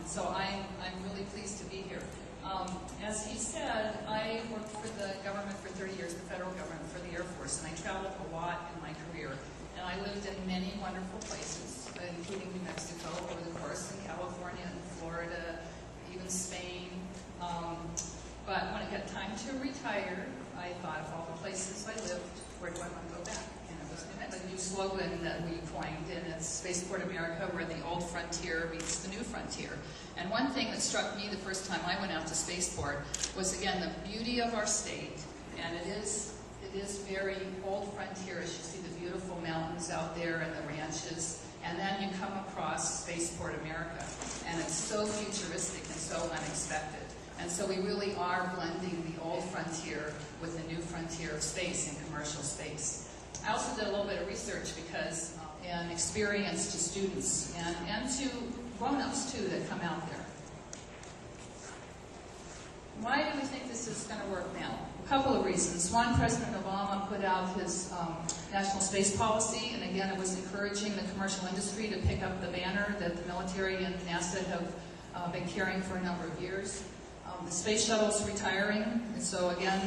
So I'm really pleased to be here. As he said, I worked for the government for 30 years, the federal government, for the Air Force, and I traveled a lot in my career. And I lived in many wonderful places, including New Mexico over the course, in California and Florida, even Spain. But when it got time to retire, I thought of all the places I lived, where do I want to go back? And it was a new slogan that we coined, and it's Spaceport America, where the old frontier meets the new frontier. And one thing that struck me the first time I went out to Spaceport was, again, the beauty of our state. And it is very old frontier-ish. You see the beautiful mountains out there and the ranches. And then you come across Spaceport America, and it's so futuristic and so unexpected. And so we really are blending the old frontier with the new frontier of space and commercial space. I also did a little bit of research because, and experience to students and to grown-ups too that come out there. Why do we think this is going to work now? A couple of reasons. One, President Obama put out his national space policy, and again it was encouraging the commercial industry to pick up the banner that the military and NASA have been carrying for a number of years. The space shuttle's retiring, and so again,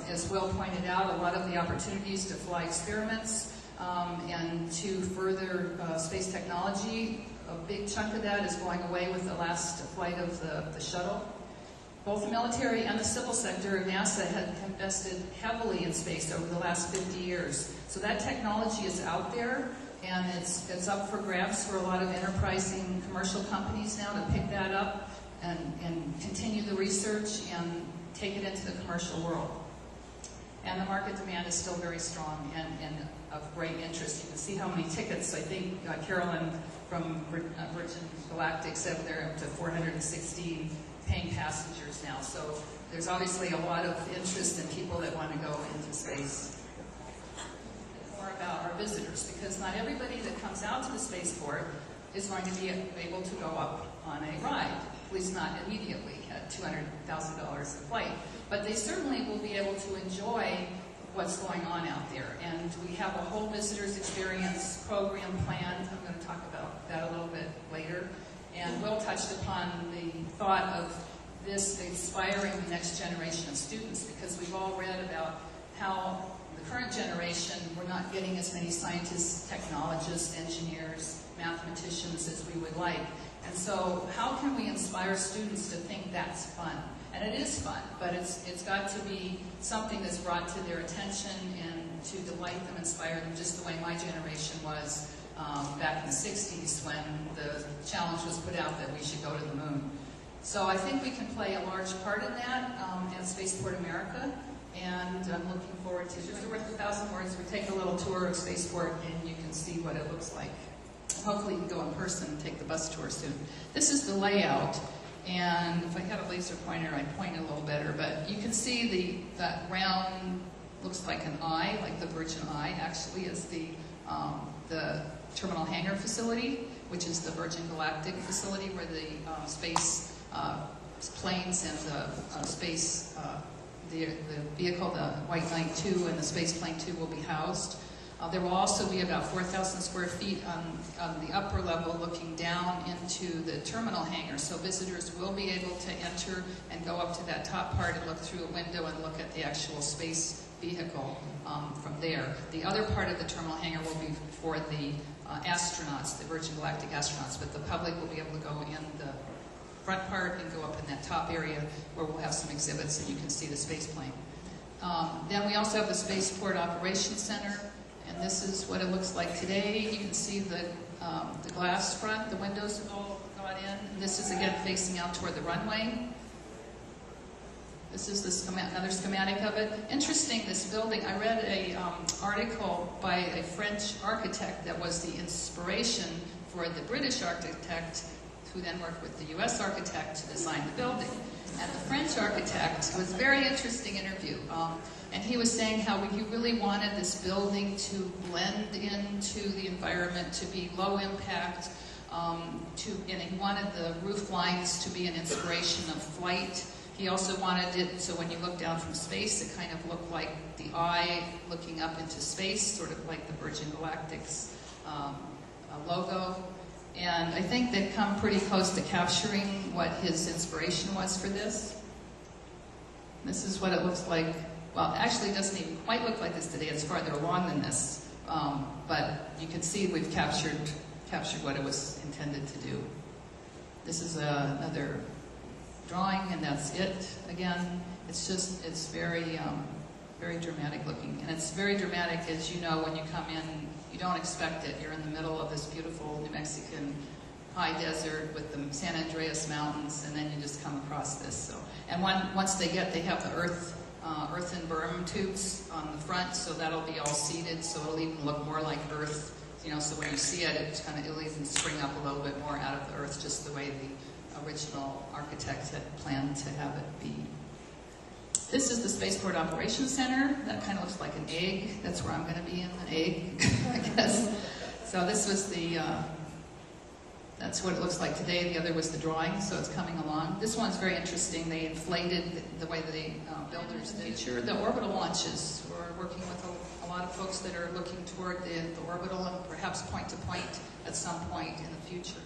as Will pointed out, a lot of the opportunities to fly experiments and to further space technology, a big chunk of that is going away with the last flight of the shuttle. Both the military and the civil sector of NASA have invested heavily in space over the last 50 years. So that technology is out there, and it's up for grabs for a lot of enterprising commercial companies now to pick that up and continue the research and take it into the commercial world. And the market demand is still very strong and of great interest. You can see how many tickets, I think Carolyn from Virgin Galactic said they're up to 416 paying passengers now. So there's obviously a lot of interest in people that want to go into space. More about our visitors, because not everybody that comes out to the spaceport is going to be able to go up on a ride, at least not immediately at $200,000 a flight. But they certainly will be able to enjoy what's going on out there. And we have a whole visitors experience program planned. I'm going to talk about that a little bit later. And Will touched upon the thought of this inspiring the next generation of students, because we've all read about how the current generation, we're not getting as many scientists, technologists, engineers, mathematicians as we would like. And so how can we inspire students to think that's fun? And it is fun, but it's got to be something that's brought to their attention and to delight them, inspire them, just the way my generation was back in the 60s when the challenge was put out that we should go to the moon. So I think we can play a large part in that at Spaceport America, and I'm looking forward to just worth 1,000 words. We take a little tour of Spaceport and you can see what it looks like. Hopefully you can go in person and take the bus tour soon. This is the layout, and if I had a laser pointer I'd point it a little better, but you can see that round looks like an eye, like the Virgin Eye actually is the terminal hangar facility, which is the Virgin Galactic facility where the space planes and the space, the vehicle, the White Knight 2 and the Space Plane 2 will be housed. There will also be about 4,000 square feet on the upper level looking down into the terminal hangar, so visitors will be able to enter and go up to that top part and look through a window and look at the actual space vehicle from there. The other part of the terminal hangar will be for the astronauts, the Virgin Galactic astronauts, but the public will be able to go in the front part and go up in that top area where we'll have some exhibits and you can see the space plane. Then we also have the Spaceport Operations Center, and this is what it looks like today. You can see the glass front, the windows have all gone in, and this is again facing out toward the runway. This is the another schematic of it. Interesting, this building, I read an article by a French architect that was the inspiration for the British architect who then worked with the US architect to design the building. And the French architect, it was a very interesting interview, and he was saying how he really wanted this building to blend into the environment, to be low impact, and he wanted the roof lines to be an inspiration of flight. He also wanted it so when you look down from space, it kind of looked like the eye looking up into space, sort of like the Virgin Galactic's logo. And I think they've come pretty close to capturing what his inspiration was for this. This is what it looks like. Well, actually it doesn't even quite look like this today. It's farther along than this. But you can see we've captured what it was intended to do. This is another drawing, and that's it. Again, it's very, very dramatic looking. And it's very dramatic, as you know, when you come in, you don't expect it. You're in the middle of this beautiful New Mexican high desert with the San Andreas Mountains, and then you just come across this. So, and once they have the earthen berm tubes on the front, so that'll be all seeded, so it'll even look more like earth. You know, so when you see it, it'll even spring up a little bit more out of the earth, just the way the original architect had planned to have it be. This is the Spaceport Operations Center. That kind of looks like an egg. That's where I'm going to be in, an egg, I guess. So this was that's what it looks like today. The other was the drawing, so it's coming along. This one's very interesting. They inflated the way that the builders did. The orbital launches. We're working with a lot of folks that are looking toward the orbital and perhaps point-to-point at some point in the future.